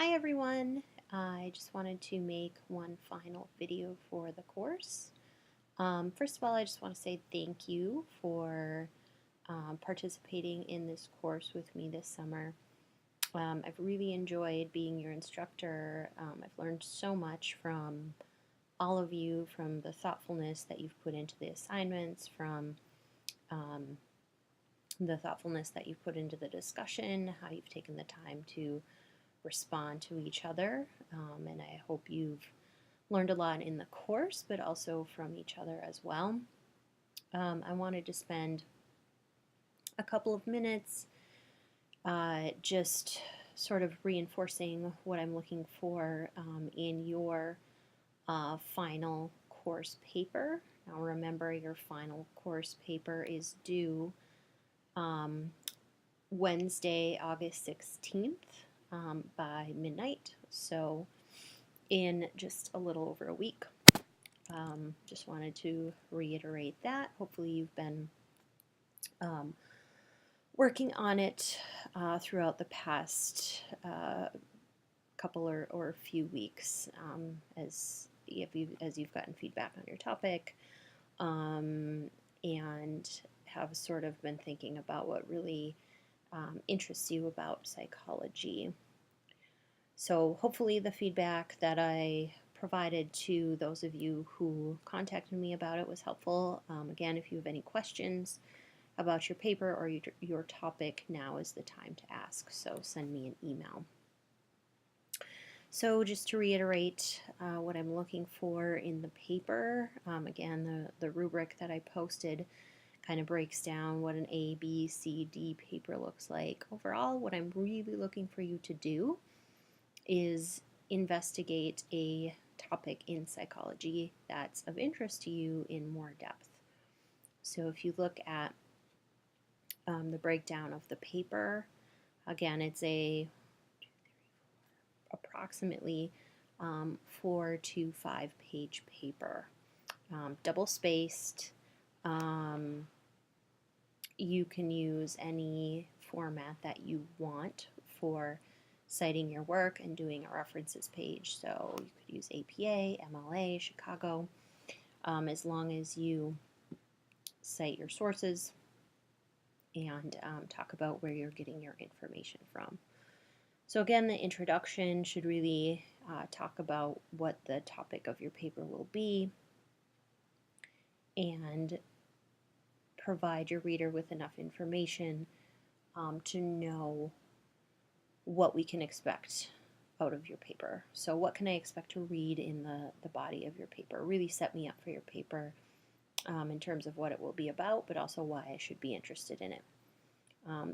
Hi everyone! I just wanted to make one final video for the course. First of all, I just want to say thank you for participating in this course with me this summer. I've really enjoyed being your instructor. I've learned so much from all of you, from the thoughtfulness that you've put into the assignments, from um, the thoughtfulness that you've put into the discussion, how you've taken the time to respond to each other, and I hope you've learned a lot in the course, but also from each other as well. I wanted to spend a couple of minutes just sort of reinforcing what I'm looking for in your final course paper. Now remember, your final course paper is due um, Wednesday, August 16th by midnight. So in just a little over a week. Just wanted to reiterate that. Hopefully you've been um, working on it throughout the past couple or few weeks as you've gotten feedback on your topic and have sort of been thinking about what really interests you about psychology. So hopefully the feedback that I provided to those of you who contacted me about it was helpful. Again, if you have any questions about your paper or your topic, now is the time to ask. So send me an email. So just to reiterate what I'm looking for in the paper, again, the rubric that I posted kind of breaks down what an A, B, C, D paper looks like. Overall, what I'm really looking for you to do is investigate a topic in psychology that's of interest to you in more depth. So if you look at the breakdown of the paper, again, it's approximately 4 to 5 page paper, double spaced. You can use any format that you want for citing your work and doing a references page. So you could use APA, MLA, Chicago, as long as you cite your sources and talk about where you're getting your information from. So again, the introduction should really talk about what the topic of your paper will be and provide your reader with enough information to know what we can expect out of your paper. So what can I expect to read in the body of your paper? Really set me up for your paper in terms of what it will be about, but also why I should be interested in it.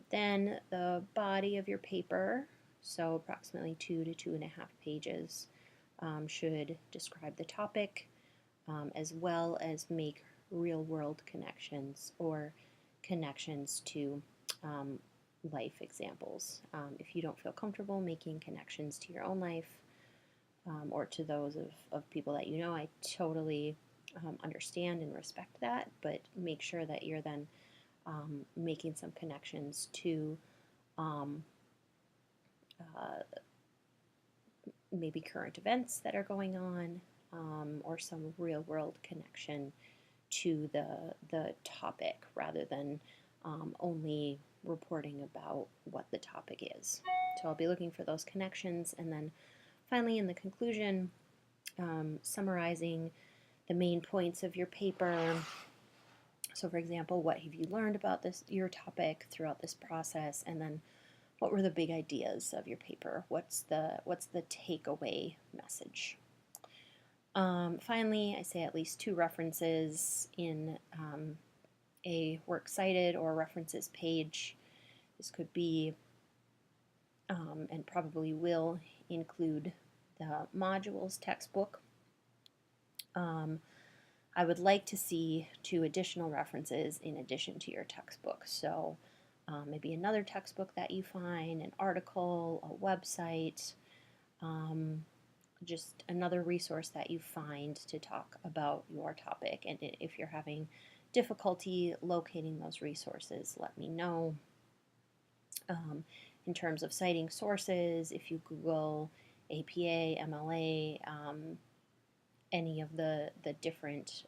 Then the body of your paper, so approximately 2 to 2.5 pages, should describe the topic as well as make real-world connections or connections to life examples. If you don't feel comfortable making connections to your own life or to those of people that you know, I totally understand and respect that, but make sure that you're then making some connections to uh, maybe current events that are going on or some real world connection to the topic rather than only reporting about what the topic is. So I'll be looking for those connections, and then finally in the conclusion, summarizing the main points of your paper. So for example, what have you learned about your topic throughout this process, and then what were the big ideas of your paper? What's the takeaway message? Finally, I say at least 2 references in a works cited or references page. This could be and probably will include the modules textbook. I would like to see 2 additional references in addition to your textbook. So maybe another textbook that you find, an article, a website, just another resource that you find to talk about your topic. And if you're having difficulty locating those resources, let me know. in terms of citing sources. If you Google APA, MLA, any of the different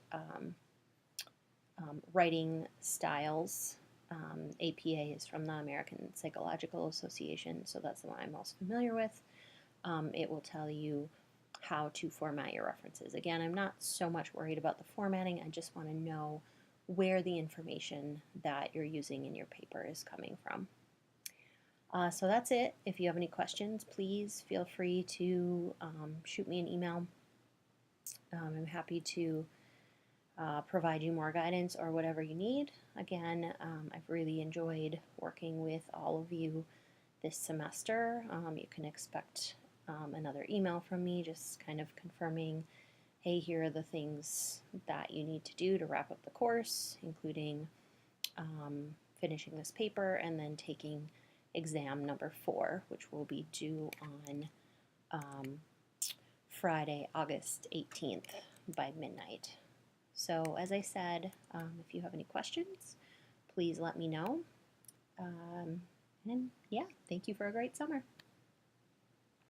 writing styles. APA is from the American Psychological Association, so that's the one I'm most familiar with. It will tell you how to format your references. Again, I'm not so much worried about the formatting, I just want to know where the information that you're using in your paper is coming from. So that's it. If you have any questions, please feel free to shoot me an email. I'm happy to provide you more guidance or whatever you need. Again, I've really enjoyed working with all of you this semester. You can expect another email from me just kind of confirming, hey, here are the things that you need to do to wrap up the course, including finishing this paper and then taking exam number 4, which will be due on Friday, August 18th by midnight. So as I said, if you have any questions, please let me know. And yeah, thank you for a great summer.